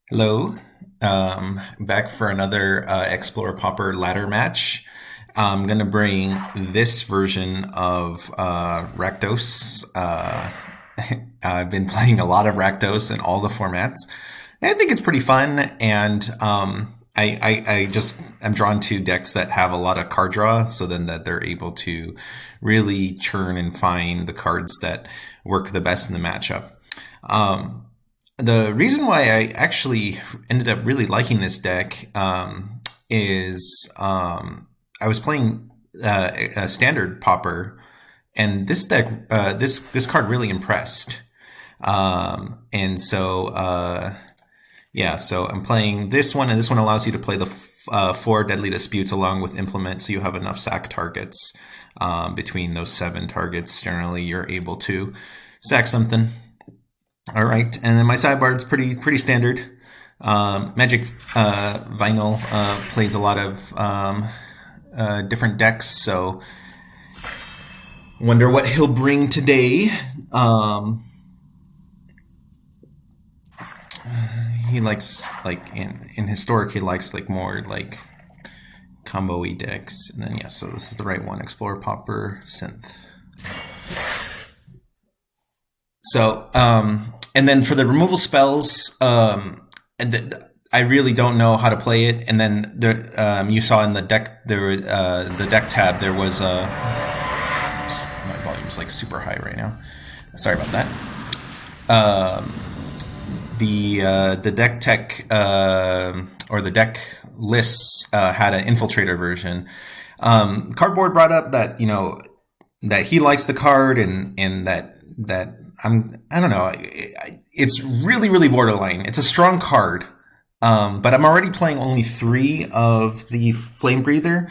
Hello, back for another Explore Pauper Ladder match. I'm gonna bring this version of Rakdos. I've been playing a lot of Rakdos in all the formats. I think it's pretty fun, and I'm drawn to decks that have a lot of card draw, so then that they're able to really churn and find the cards that work the best in the matchup. Um, the reason why I actually ended up really liking this deck is I was playing a standard Pauper, and this deck, this card really impressed. And so yeah, so I'm playing this one, and this one allows you to play the four Deadly Disputes along with Implement, so you have enough sack targets. Between those 7 targets, generally you're able to sack something. All right, and then my sideboard's pretty standard. Magic Vinyl plays a lot of different decks, so wonder what he'll bring today. He likes in historic, he likes more combo-y decks, and then yeah, so this is the right one: Explorer, Pauper, Synth. So, and then for the removal spells, I really don't know how to play it. And then there, you saw in the deck, the deck tab, there was a. My volume's super high right now. Sorry about that. The deck tech or the deck lists had an infiltrator version. Cardboard brought up that that he likes the card, and that I don't know. It's really borderline. It's a strong card, but I'm already playing only 3 of the flamebreather,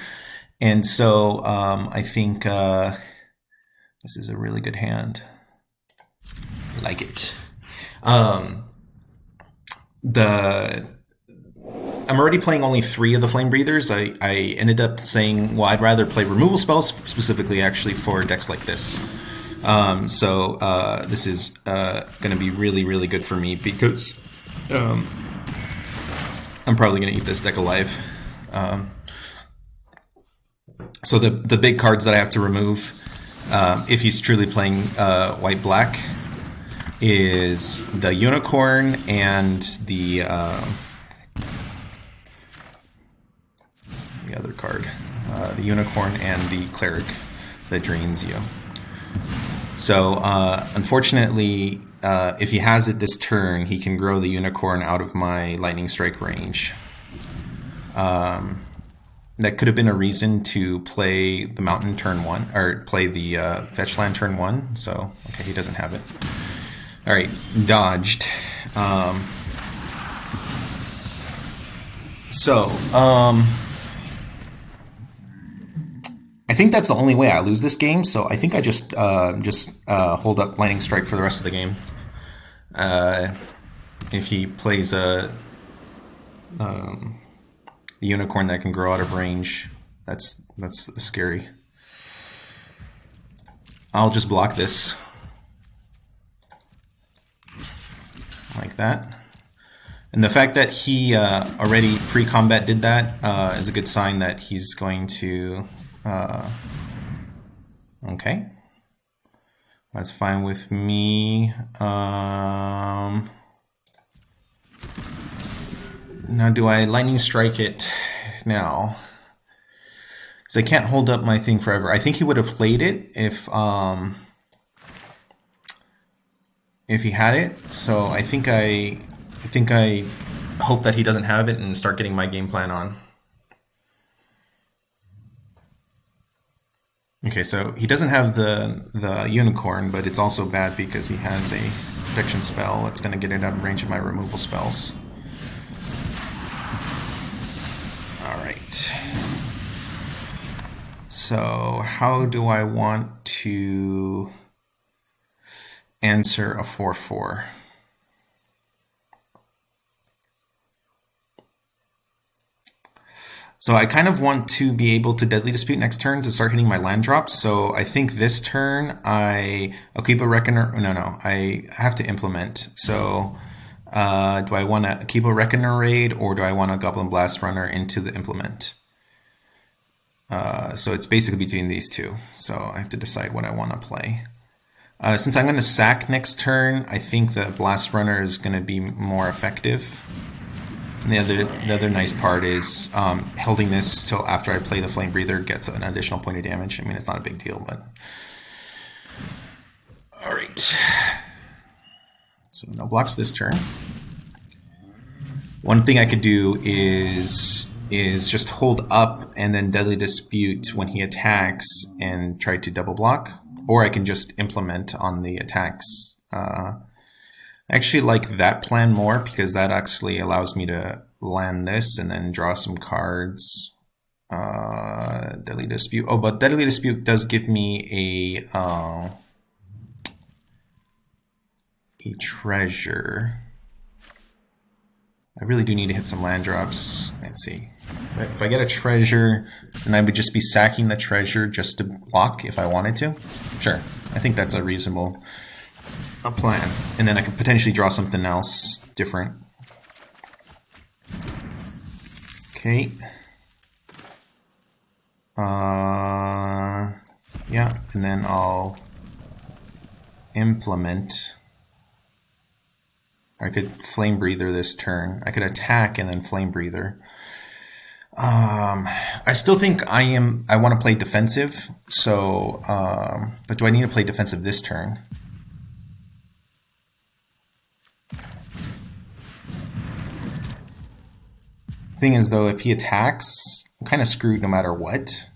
and so I think this is a really good hand. I like it. I'm already playing only 3 of the flame breathers. I ended up saying, well, I'd rather play removal spells specifically actually for decks like this. So this is going to be really good for me because I'm probably going to eat this deck alive. So the big cards that I have to remove, if he's truly playing white-black, is the unicorn and the other card, the unicorn and the cleric that drains you. So unfortunately, if he has it this turn, he can grow the unicorn out of my lightning strike range. That could have been a reason to play the mountain turn 1, or play the fetch land turn 1. So okay, he doesn't have it. All right, dodged. I think that's the only way I lose this game. So I think I just hold up lightning strike for the rest of the game. If he plays a unicorn that can grow out of range, that's scary. I'll just block this. Like that. And the fact that he already pre-combat did that is a good sign that he's going to... okay. That's fine with me. Now do I lightning strike it now? Because I can't hold up my thing forever. I think he would have played it if he had it. So I think I hope that he doesn't have it and start getting my game plan on. Okay, so he doesn't have the unicorn, but it's also bad because he has a protection spell that's going to get it out of range of my removal spells. All right. So how do I want to answer a 4/4? So I kind of want to be able to Deadly Dispute next turn to start hitting my land drops. So I think this turn I'll keep a Reckoner. No, I have to implement. So Do I want to keep a Reckoner raid, or do I want a Goblin Blast Runner into the implement? So it's basically between these two. So I have to decide what I want to play. Since I'm going to sack next turn, I think the Blast Runner is going to be more effective. And the other nice part is holding this till after I play the Flamebreather gets an additional point of damage. I mean, it's not a big deal, but... Alright. So no blocks this turn. One thing I could do is just hold up and then Deadly Dispute when he attacks and try to double block. Or I can just implement on the attacks. I actually like that plan more because that actually allows me to land this and then draw some cards. Deadly Dispute. Oh, but Deadly Dispute does give me a treasure. I really do need to hit some land drops. Let's see. If I get a treasure, then I would just be sacking the treasure just to block if I wanted to. Sure, I think that's a reasonable plan. And then I could potentially draw something else different. Okay. Yeah, and then I'll implement. I could Flamebreather this turn. I could attack and then Flamebreather. I still think I want to play defensive. So, but do I need to play defensive this turn? Thing is, though, if he attacks, I'm kind of screwed no matter what.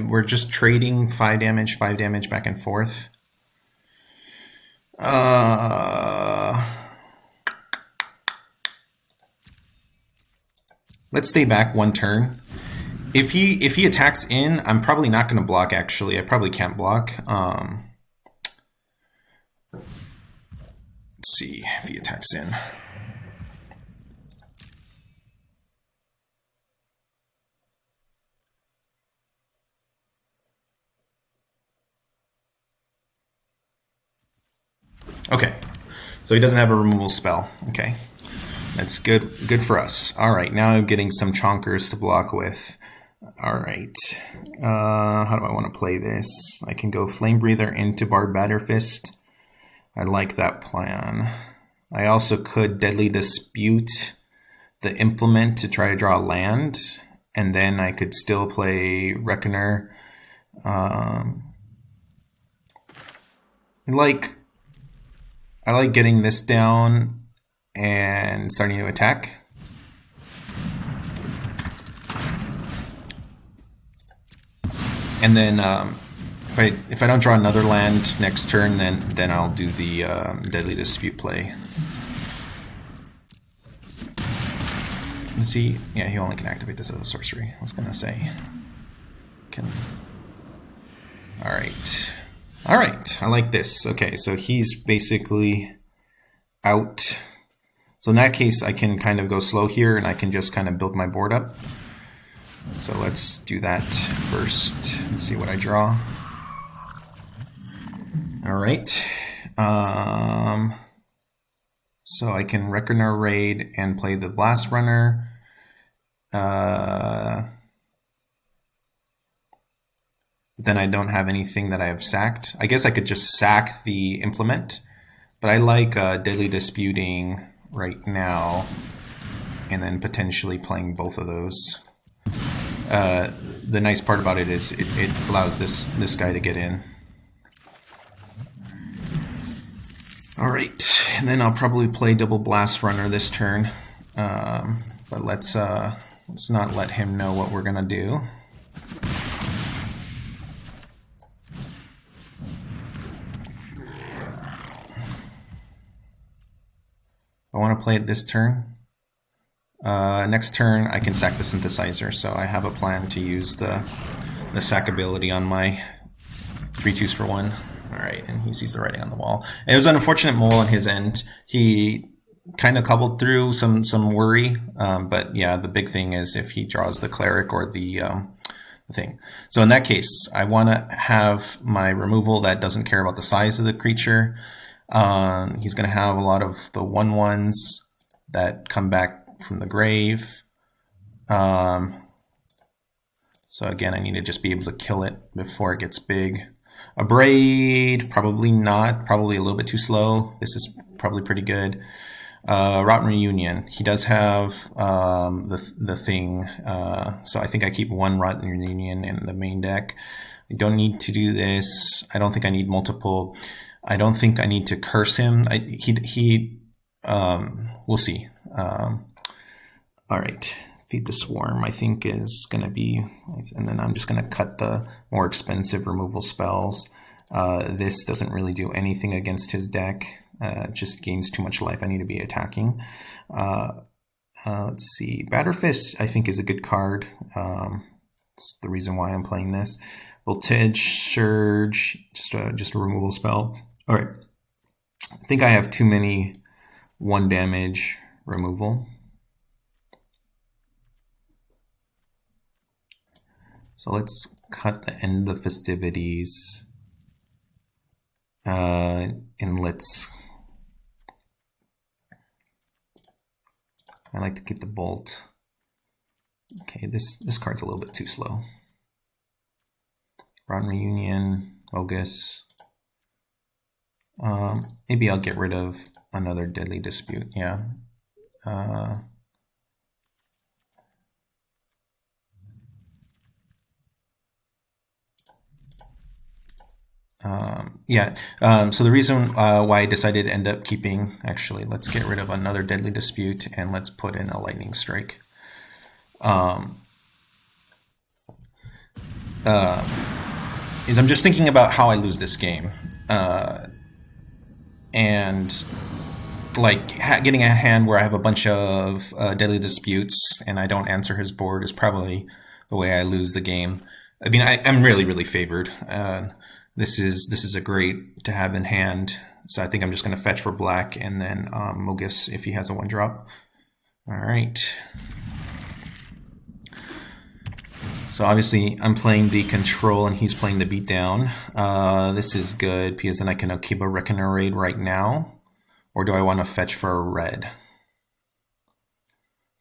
We're just trading 5 damage back and forth. Let's stay back one turn. If he attacks in, I'm probably not going to block. Actually, I probably can't block. Let's see if he attacks in. Okay, so he doesn't have a removal spell. Okay, that's good for us. All right, now I'm getting some chonkers to block with. All right, how do I want to play this? I can go Flamebreather into Barbed Batterfist. I like that plan. I also could Deadly Dispute the Implement to try to draw land, and then I could still play Reckoner. I like getting this down and starting to attack. And then if I don't draw another land next turn, then I'll do the Deadly Dispute play. Let's see. Yeah, he only can activate this as a sorcery. I was gonna say. All right. All right, I like this. Okay, so he's basically out. So in that case, I can kind of go slow here, and I can just kind of build my board up. So let's do that first. Let's see what I draw. All right. So I can Reckoner Raid and play the Blast Runner. Then I don't have anything that I have sacked. I guess I could just sack the implement, but I like Deadly Disputing right now, and then potentially playing both of those. The nice part about it is it allows this guy to get in. All right, and then I'll probably play double Blast Runner this turn, but let's not let him know what we're gonna do. I want to play it this turn. Next turn, I can sack the Synthesizer, so I have a plan to use the sack ability on my 3/2s for 1. All right, and he sees the writing on the wall. It was an unfortunate mole on his end. He kind of cobbled through some worry. But yeah, the big thing is if he draws the cleric or the thing. So in that case, I want to have my removal that doesn't care about the size of the creature. He's going to have a lot of the 1/1s that come back from the grave. So again, I need to just be able to kill it before it gets big. Abrade, probably not. Probably a little bit too slow. This is probably pretty good. Rotten Reunion. He does have the thing. So I think I keep one Rotten Reunion in the main deck. I don't need to do this. I don't think I need multiple. I don't think I need to curse him. We'll see. All right. Feed the Swarm, I think, is going to be, and then I'm just going to cut the more expensive removal spells. This doesn't really do anything against his deck. Just gains too much life. I need to be attacking. Let's see. Batterfist, I think, is a good card. It's the reason why I'm playing this. Voltage Surge, just a removal spell. All right. I think I have too many 1 damage removal. So let's cut the end of the festivities. And let's... I like to keep the bolt. Okay, this card's a little bit too slow. Rotten Reunion, Bogus. Maybe I'll get rid of another Deadly Dispute, yeah. So the reason why I decided to end up keeping, actually, let's get rid of another Deadly Dispute and let's put in a Lightning Strike. Is I'm just thinking about how I lose this game. And like getting a hand where I have a bunch of Deadly Disputes and I don't answer his board is probably the way I lose the game. I mean, I'm really, really favored. This is a great to have in hand. So I think I'm just going to fetch for black and then Mogus if he has a 1-drop. All right. So obviously I'm playing the control and he's playing the beatdown. This is good because then I can keep a Reckoner Raid right now. Or do I want to fetch for a red?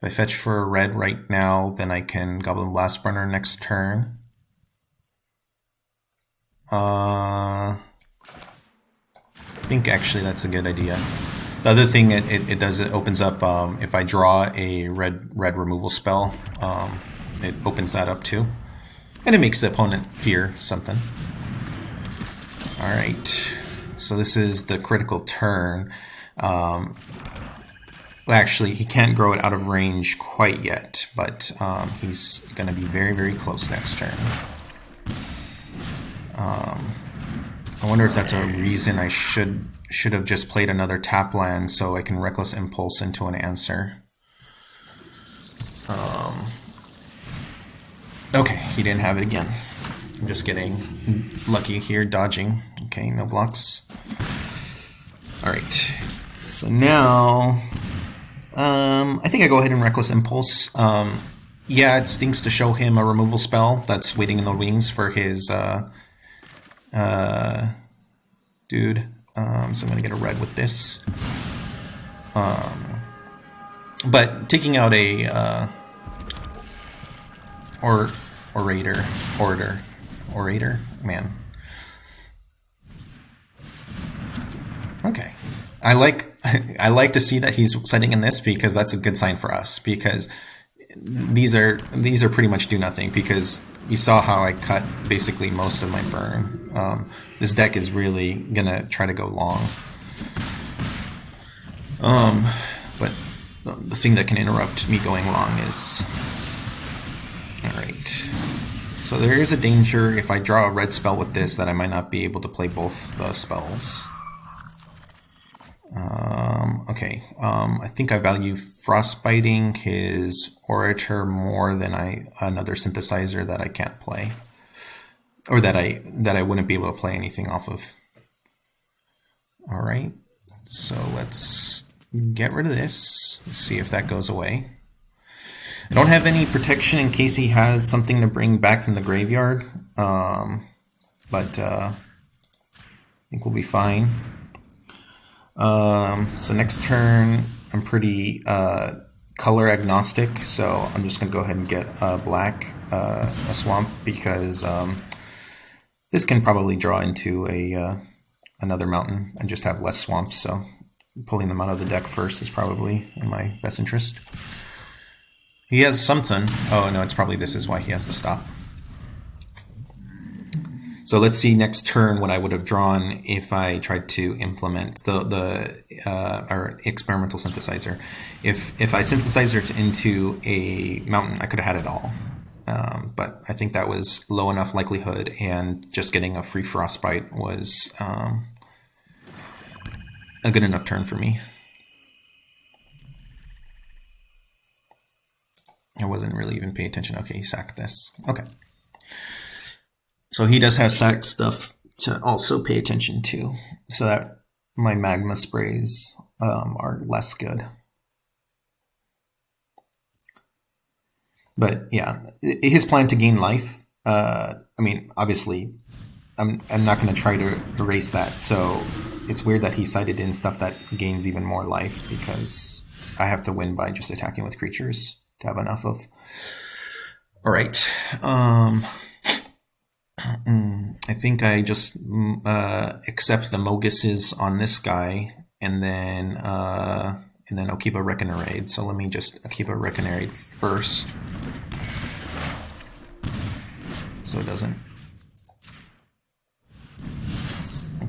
If I fetch for a red right now, then I can Goblin Blast Burner next turn. I think actually that's a good idea. The other thing it does, it opens up, if I draw a red removal spell, it opens that up too. And it makes the opponent fear something. Alright, so this is the critical turn. Well, actually, he can't grow it out of range quite yet, but he's going to be very, very close next turn. I wonder if that's a reason I should have just played another tap land so I can Reckless Impulse into an answer. Okay, he didn't have it again. I'm just getting lucky here, dodging. Okay, no blocks. Alright, so now I think I go ahead and Reckless Impulse. Yeah, it stinks to show him a removal spell that's waiting in the wings for his dude. So I'm going to get a red with this. But taking out a orator, man. Okay, I like to see that he's setting in this because that's a good sign for us, because these are pretty much do nothing, because you saw how I cut basically most of my burn. This deck is really gonna try to go long. But the thing that can interrupt me going long is... Alright. So there is a danger if I draw a red spell with this that I might not be able to play both the spells. Okay, I think I value Frostbiting his Orator more than another synthesizer that I can't play, or that I wouldn't be able to play anything off of. All right, so let's get rid of this. Let's see if that goes away. I don't have any protection in case he has something to bring back from the graveyard, but I think we'll be fine. So next turn, I'm pretty color agnostic, so I'm just going to go ahead and get black, a swamp, because this can probably draw into another mountain and just have less swamps, so pulling them out of the deck first is probably in my best interest. He has something. Oh no, it's probably this is why he has to stop. So let's see next turn what I would have drawn if I tried to implement our experimental synthesizer. If I synthesized it into a mountain, I could have had it all. But I think that was low enough likelihood, and just getting a free frostbite was a good enough turn for me. I wasn't really even paying attention. Okay, he sacked this. Okay. So he does have sack stuff to also pay attention to, so that my magma sprays are less good. But yeah, his plan to gain life, I mean, obviously, I'm not going to try to erase that. So it's weird that he cited in stuff that gains even more life, because I have to win by just attacking with creatures to have enough of. All right. I think I just accept the Moguses on this guy, and then I'll keep a Reckonerade. So let me just keep a Reckonerade first, so it doesn't.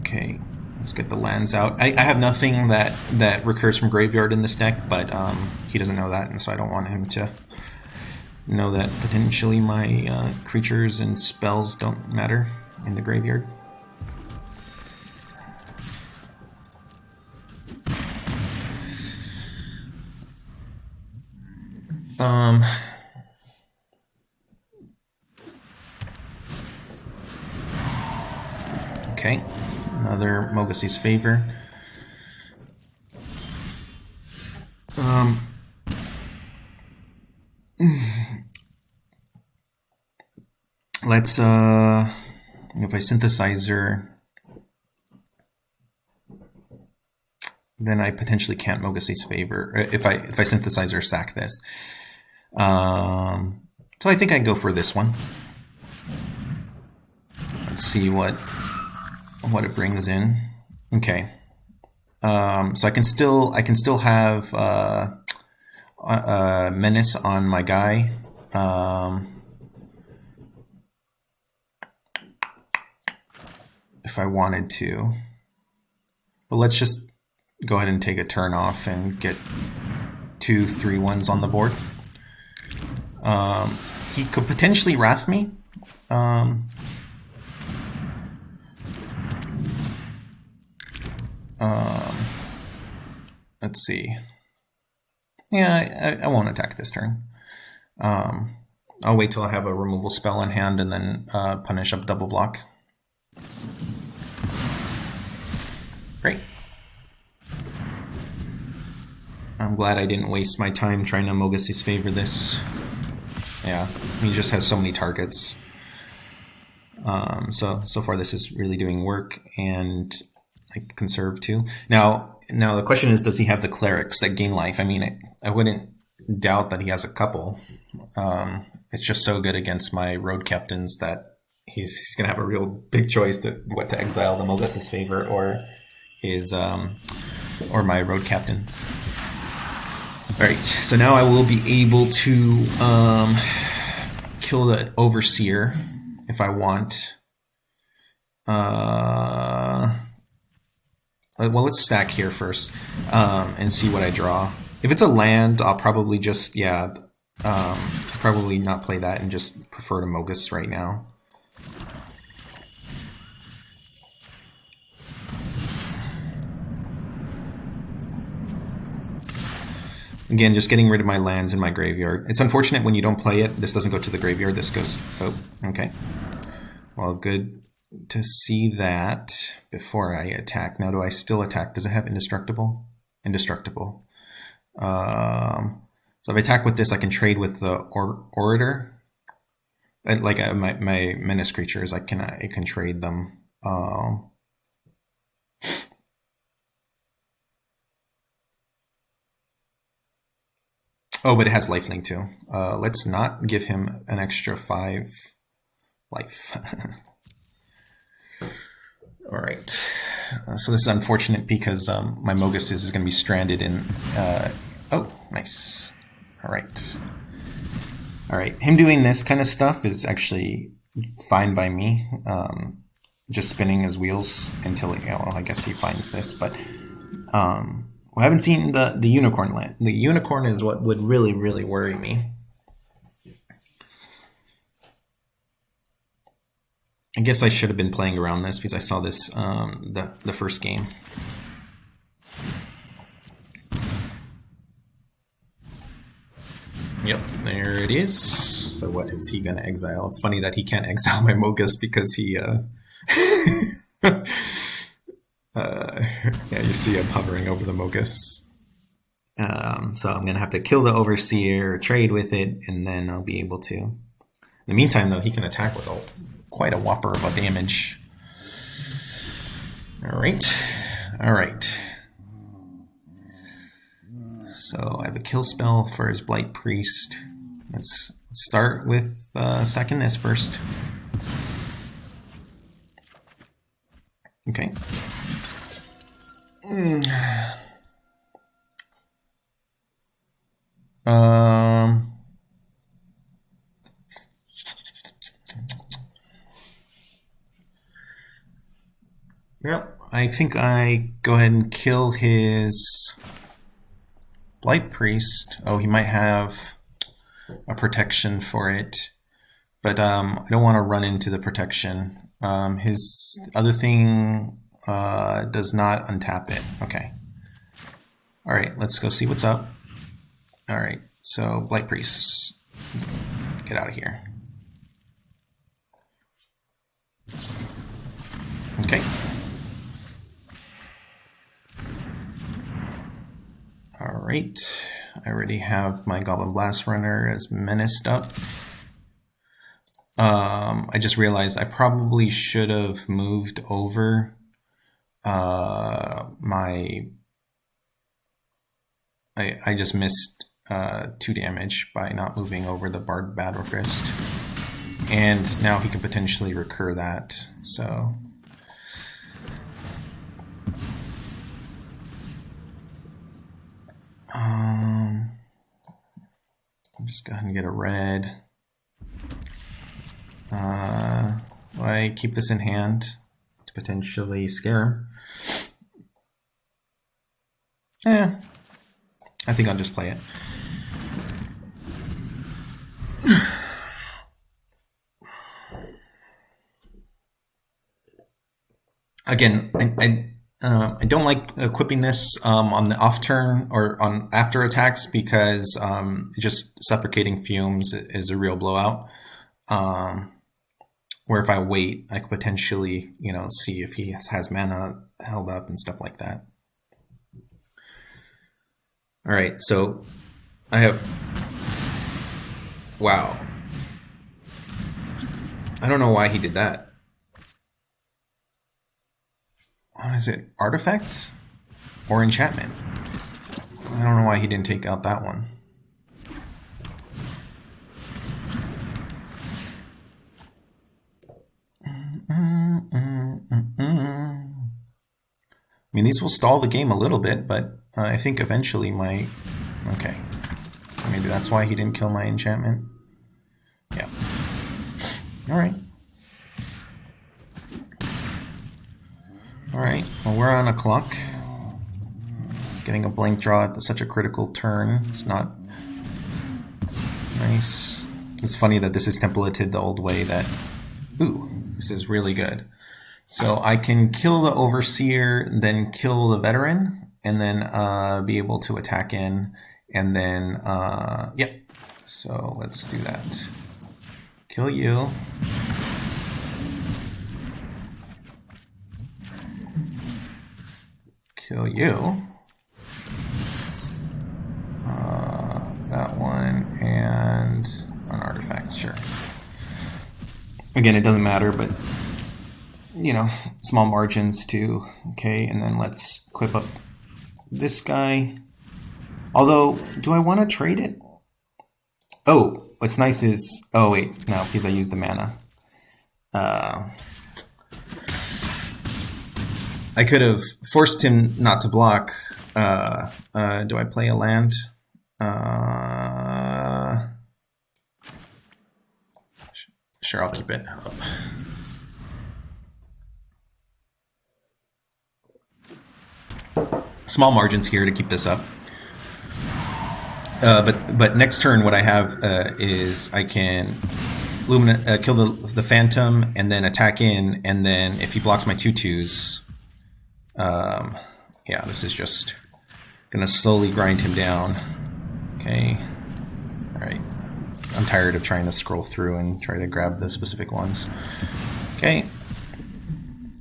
Okay, let's get the lands out. I have nothing that recurs from graveyard in this deck, but he doesn't know that, and so I don't want him to know that potentially my creatures and spells don't matter in the graveyard. Okay, another Mogusi's Favor. Let's if I synthesizer, then I potentially can't Mogusi's Favor. If I synthesizer, sack this. So I think I go for this one. Let's see what it brings in. Okay. So I can still have Menace on my guy. If I wanted to, but let's just go ahead and take a turn off and get 2 3/1s on the board. He could potentially Wrath me. Let's see. Yeah, I won't attack this turn. I'll wait till I have a removal spell in hand and then punish up double block. Great. I'm glad I didn't waste my time trying to Mogusi's Favor this. Yeah, he just has so many targets. So far this is really doing work, and I conserve too. Now the question is, does he have the clerics that gain life? I mean, I wouldn't doubt that he has a couple. It's just so good against my road captains that he's gonna have a real big choice to what to exile, the Mogusi's Favor or his or my road captain. All right, so now I will be able to kill the Overseer if I want. Well, let's stack here first and see what I draw. If it's a land, I'll probably just probably not play that and just prefer to Mogus right now. Again, just getting rid of my lands in my graveyard. It's unfortunate when you don't play it. This doesn't go to the graveyard. This goes... Oh, okay. Well, good to see that before I attack. Now, do I still attack? Does it have indestructible? indestructible. So if I attack with this, I can trade with the orator. Like my menace creatures, I can trade them. Oh, but it has lifelink too. Let's not give him an extra 5 life. All right. So this is unfortunate because my Mogus is going to be stranded in... oh, nice. All right. All right. Him doing this kind of stuff is actually fine by me. Just spinning his wheels until, well, I guess he finds this. But we haven't seen the unicorn land. The unicorn is what would really, really worry me. I guess I should have been playing around this because I saw this the first game. Yep, there it is. So what is he going to exile? It's funny that he can't exile my Mogus because he... yeah, you see him hovering over the Mogus. So I'm going to have to kill the Overseer, trade with it, and then I'll be able to... In the meantime, though, he can attack with quite a whopper of a damage. All right. So I have a kill spell for his Blight Priest. Let's start with sacking this first. Okay. Yep, I think I go ahead and kill his Blight Priest. Oh, he might have a protection for it, but I don't want to run into the protection. His other thing does not untap it. Okay. All right, let's go see what's up. All right, so Blight Priest, get out of here. Okay. All right, I already have my Goblin Blast Runner as menaced up. I just realized I probably should have moved over I just missed 2 damage by not moving over the Bard Battlecrest. And now he could potentially recur that, so... I'm just going to get a red. I keep this in hand to potentially scare him. I think I'll just play it. Again, I don't like equipping this on the off turn or on after attacks because just suffocating fumes is a real blowout. Where if I wait, I could potentially, see if he has mana held up and stuff like that. All right, so I have... Wow. I don't know why he did that. What is it? Artifact or enchantment? I don't know why he didn't take out that one. I mean, these will stall the game a little bit, but I think eventually my... Okay. Maybe that's why he didn't kill my enchantment. Yeah. Alright. Alright, well, we're on a clock. Getting a blank draw at such a critical turn. It's not nice. It's funny that this is templated the old way that... Ooh, this is really good. So I can kill the Overseer, then kill the Veteran, and then be able to attack in, and then, yep. So let's do that. Kill you. Kill you. Again, it doesn't matter, but you know, small margins too. Okay, and then let's equip up this guy. Although, do I want to trade it? Oh, what's nice is, oh wait, no, because I used the mana. I could have forced him not to block. Do I play a land? Sure, I'll keep it up. Small margins here to keep this up. But next turn, what I have is I can kill the Phantom and then attack in, and then if he blocks my 2/2s, yeah, this is just gonna slowly grind him down. Okay, all right. I'm tired of trying to scroll through and try to grab the specific ones. Okay.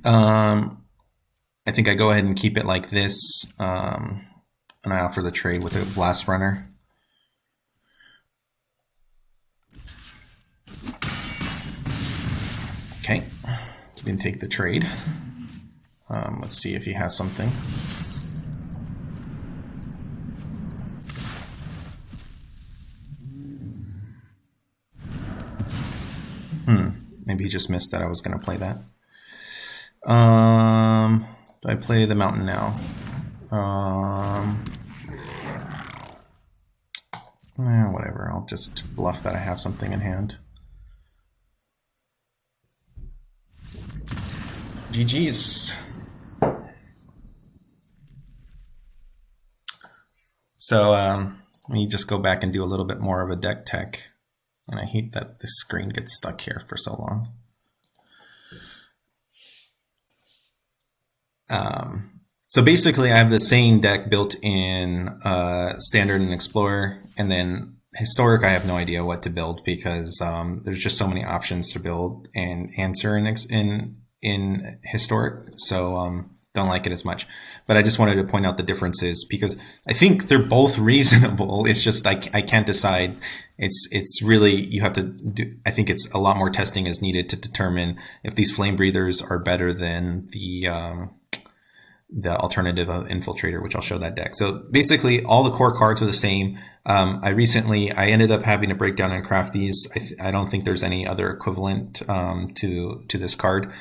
I think I go ahead and keep it like this, and I offer the trade with a Blast Runner. Okay, he didn't take the trade. Let's see if he has something. Maybe he just missed that I was going to play that. Do I play the mountain now? Whatever, I'll just bluff that I have something in hand. GG's. So let me just go back and do a little bit more of a deck tech. And I hate that this screen gets stuck here for so long. So basically I have the same deck built in Standard and Explorer, and then Historic I have no idea what to build because there's just so many options to build and answer in Historic, so don't like it as much. But I just wanted to point out the differences because I think they're both reasonable. It's just I can't decide. It's really, you have to do, I think it's a lot more testing is needed to determine if these flame breathers are better than the alternative of Infiltrator, which I'll show that deck. So basically all the core cards are the same. I ended up having to break down and craft these. I don't think there's any other equivalent to this card.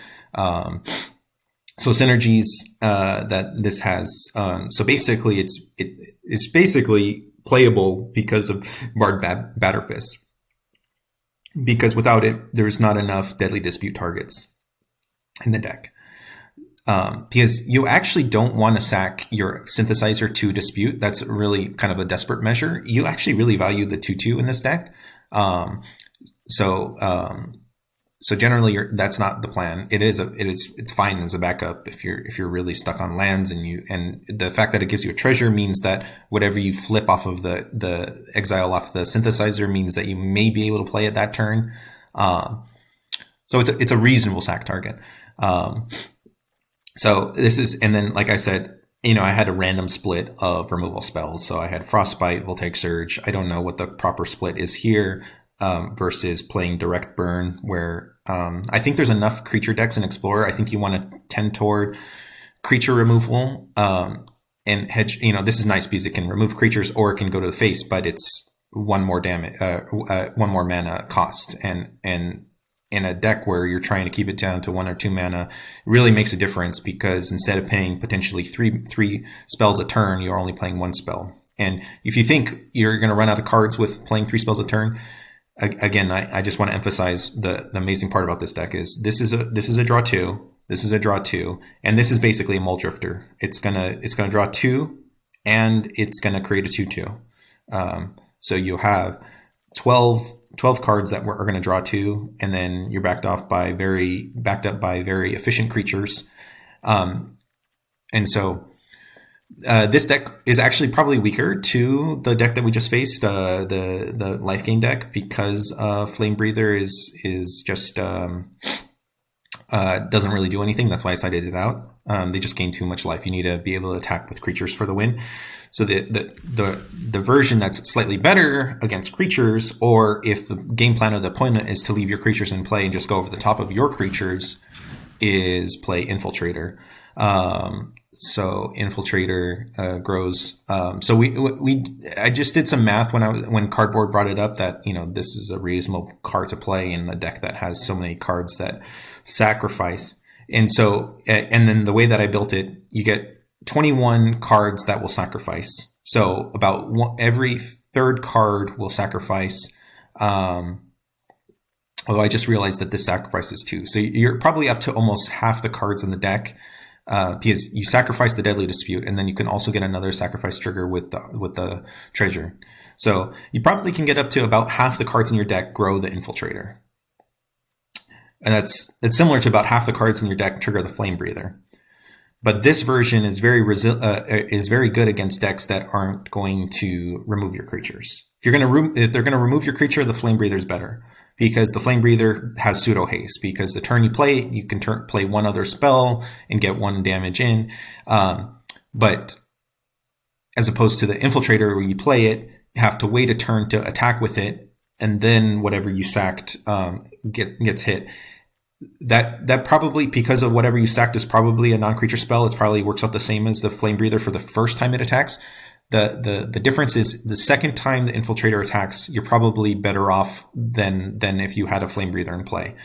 So synergies that this has. So basically it's basically playable because of Bard Batterfist. Because without it, there's not enough Deadly Dispute targets in the deck. Because you actually don't want to sack your synthesizer to dispute. That's really kind of a desperate measure. You actually really value the 2/2 in this deck. So generally that's not the plan. It's fine as a backup if you're really stuck on lands, and the fact that it gives you a treasure means that whatever you flip off of the exile off the synthesizer means that you may be able to play it that turn. So it's a reasonable sack target. So this is, and then like I said, I had a random split of removal spells. So I had Frostbite, Voltaic Surge. I don't know what the proper split is here versus playing Direct Burn, where I think there's enough creature decks in Explorer. I think you want to tend toward creature removal and hedge. This is nice because it can remove creatures or it can go to the face, but it's one more damage, one more mana cost, and in a deck where you're trying to keep it down to 1 or 2 mana, really makes a difference because instead of paying potentially three spells a turn, you're only playing 1 spell. And if you think you're going to run out of cards with playing 3 spells a turn, again, I just want to emphasize the amazing part about this deck is this is a draw 2, this is a draw 2, and this is basically a Mull Drifter. It's gonna draw 2, and it's gonna create a 2/2. So you'll have 12 cards that are going to draw 2, and then you're backed up by very efficient creatures. And so this deck is actually probably weaker to the deck that we just faced, the Lifegain deck, because Flamebreather is just doesn't really do anything. That's why I cited it out. They just gain too much life. You need to be able to attack with creatures for the win. So the version that's slightly better against creatures, or if the game plan of the opponent is to leave your creatures in play and just go over the top of your creatures, is play Infiltrator. So Infiltrator grows. So I just did some math when Cardboard brought it up that this is a reasonable card to play in a deck that has so many cards that sacrifice. And so and then the way that I built it, you get 21 cards that will sacrifice. So about every third card will sacrifice. Although I just realized that this sacrifices 2. So you're probably up to almost half the cards in the deck, because you sacrifice the Deadly Dispute, and then you can also get another sacrifice trigger with the treasure. So you probably can get up to about half the cards in your deck grow the Infiltrator. And it's similar to about half the cards in your deck trigger the Flamebreather. But this version is very good against decks that aren't going to remove your creatures. If they're going to remove your creature, the Flamebreather is better, because the Flamebreather has pseudo haste. Because the turn you play it, you can play one other spell and get 1 damage in. But as opposed to the Infiltrator, where you play it, you have to wait a turn to attack with it, and then whatever you sacked gets hit. That probably, because of whatever you sacked, is probably a non-creature spell. It probably works out the same as the Flamebreather for the first time it attacks. The difference is the second time the Infiltrator attacks, you're probably better off than if you had a Flamebreather in play.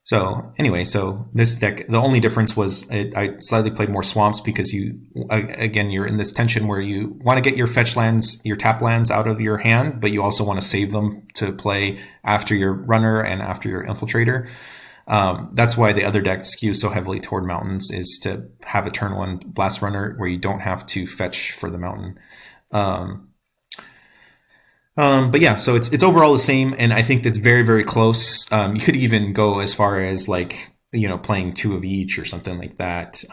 So anyway, so this deck, the only difference was I slightly played more swamps, because you're in this tension where you want to get your fetch lands, your tap lands out of your hand, but you also want to save them to play after your runner and after your Infiltrator. That's why the other deck skews so heavily toward mountains, is to have a turn 1 blast runner where you don't have to fetch for the mountain. But yeah, so it's overall the same, and I think that's very, very close. You could even go as far as playing 2 of each or something like that.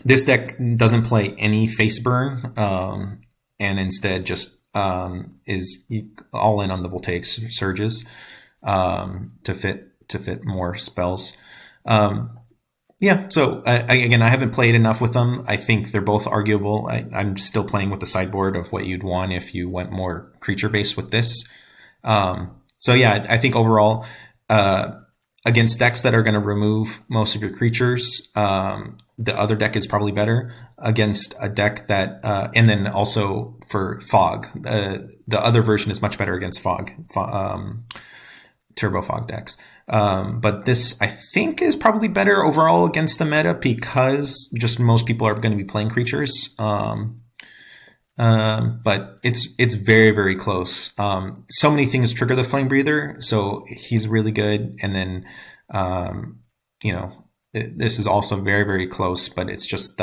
This deck doesn't play any face burn, and instead just is all in on the voltaic surges to fit more spells. Yeah, so again, I haven't played enough with them. I think they're both arguable. I'm still playing with the sideboard of what you'd want if you went more creature-based with this. So yeah, I think overall, against decks that are going to remove most of your creatures, the other deck is probably better. Against a deck that, and then also for Fog, the other version is much better against Fog. Turbo Fog decks. But this, I think, is probably better overall against the meta, because just most people are going to be playing creatures. But it's very, very close. So many things trigger the Flamebreather, so he's really good. And then, this is also very, very close, but it's just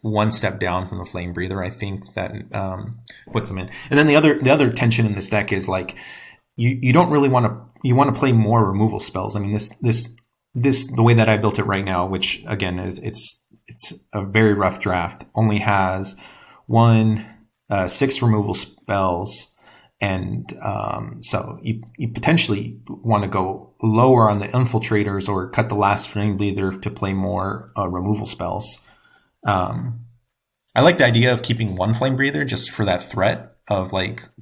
one step down from the Flamebreather, I think, that puts him in. And then the other tension in this deck is you don't really want to. You want to play more removal spells. I mean, this the way that I built it right now, which again is it's a very rough draft, only has 6 removal spells, and so you potentially want to go lower on the Infiltrators or cut the last Flamebreather to play more removal spells. I like the idea of keeping 1 Flamebreather just for that threat of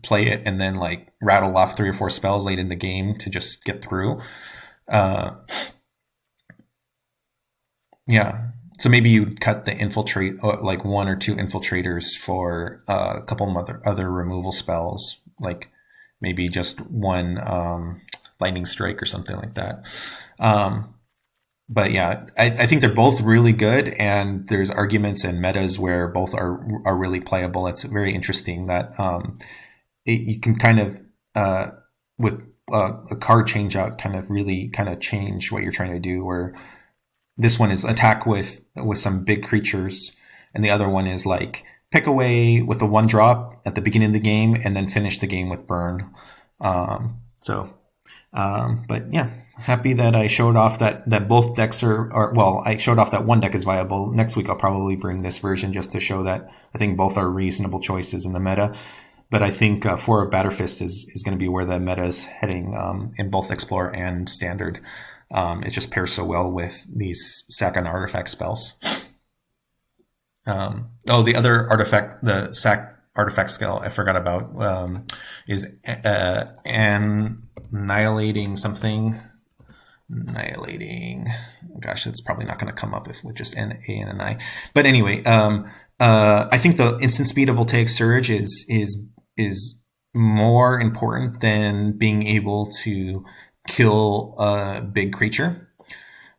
play it and then rattle off 3 or 4 spells late in the game to just get through. Yeah. So maybe you cut the Infiltrate, 1 or 2 Infiltrators for a couple of other removal spells, maybe just 1 Lightning Strike or something like that. But yeah, I think they're both really good, and there's arguments and metas where both are really playable. It's very interesting that you can kind of with a card change out really change what you're trying to do, where this one is attack with some big creatures, and the other one is pick away with a 1-drop at the beginning of the game and then finish the game with burn. But yeah, happy that I showed off that both decks I showed off that one deck is viable. Next week I'll probably bring this version just to show that I think both are reasonable choices in the meta. But I think 4 of Batterfist is going to be where the meta is heading in both Explorer and Standard. It just pairs so well with these sack on artifact spells. The other artifact, the sack artifact skill I forgot about, is annihilating something. Annihilating. Gosh, that's probably not going to come up if with just N, A, and an I. But anyway, I think the instant speed of Voltaic Surge is more important than being able to kill a big creature.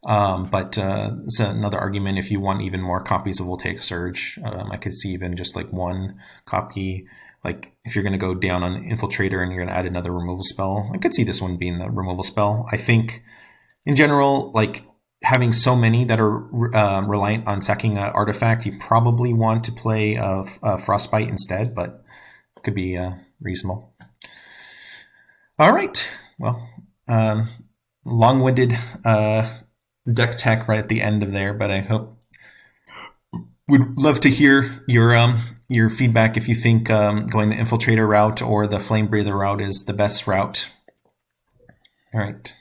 But it's another argument. If you want even more copies of Voltaic Surge, I could see even just like one copy. Like if you're going to go down on Infiltrator and you're going to add another removal spell, I could see this one being the removal spell. I think in general, like having so many that are reliant on sacking an artifact, you probably want to play Frostbite instead, but it could be reasonable. All right. Well, long-winded deck tech right at the end of there, but I would love to hear your feedback if you think going the Infiltrator route or the Flamebreather route is the best route. All right.